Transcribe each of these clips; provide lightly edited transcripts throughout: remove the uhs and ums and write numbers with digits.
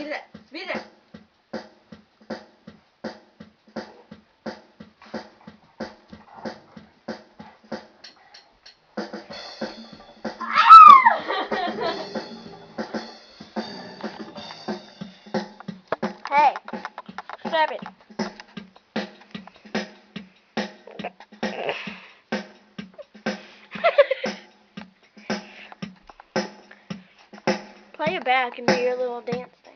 Speed it up. Speed it up. Hey, stop it. Play it back and do your little dance thing.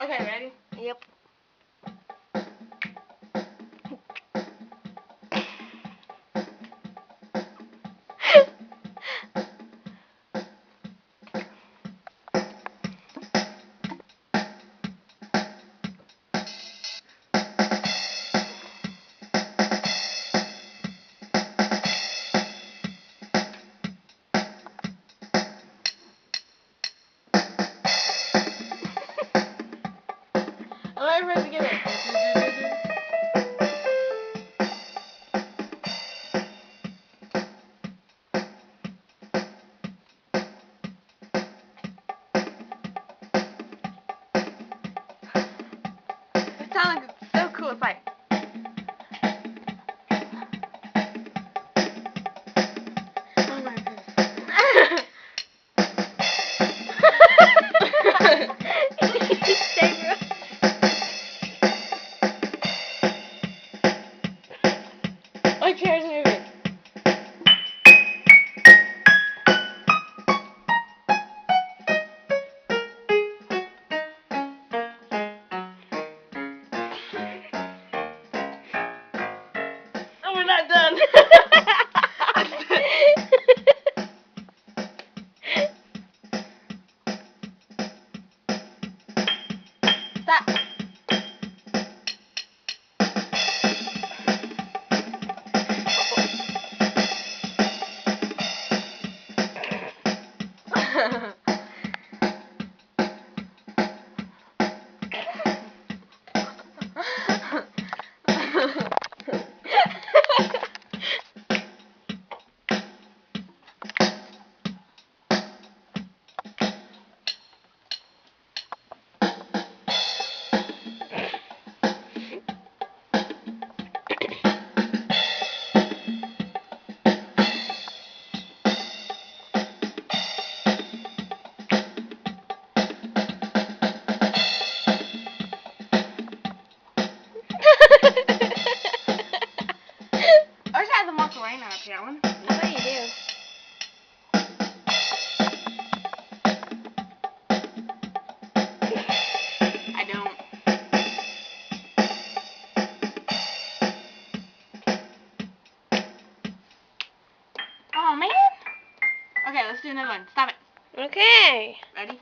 Okay, ready? Yep. I'm ready to get it. It sounds like it's so cool. It's like. Oh my goodness. My chair's moving. Oh, we're not done. Stop. I wish I had the Macarena up here. One. I bet you do. I don't. Oh man. Okay, let's do another one. Stop it. Okay. Ready?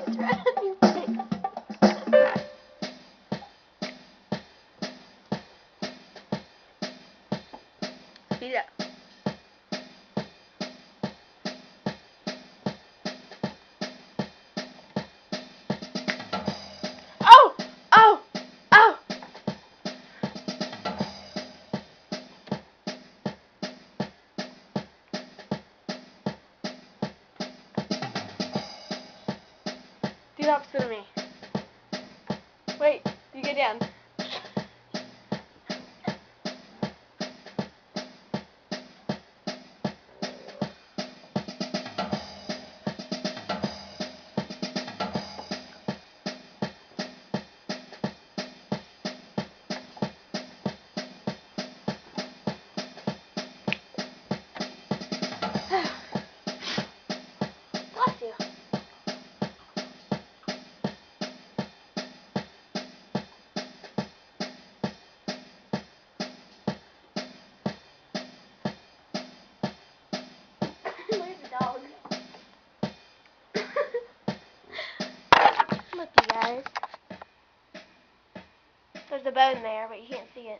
It's right on your face. Speed it up. Oh! Oh! Oh! Do the opposite of me. Wait, you get down. There's a bone there, but you can't see it.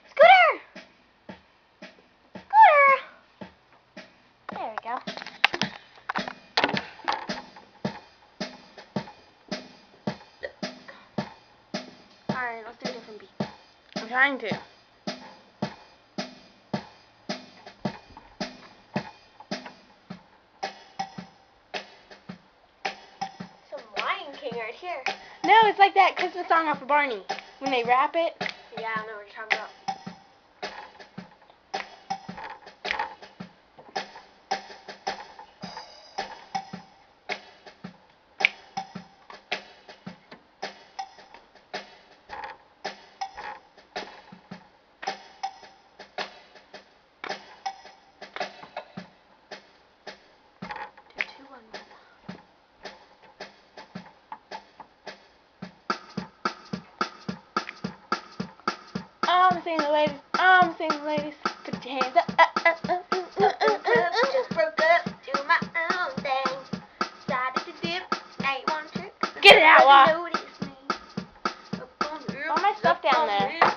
Scooter! Scooter! There we go. Alright, let's do a different beat. I'm trying to. Some Lion King right here. No, it's like that Christmas song off of Barney. When they rap it. Yeah, I know what you're talking about. I'm saying the ladies. I'm saying the ladies. Put your hands up. Just broke up, do my own thing. Decided to dip, ain't one trick. Get it out, Wa. Notice me. All my stuff down there.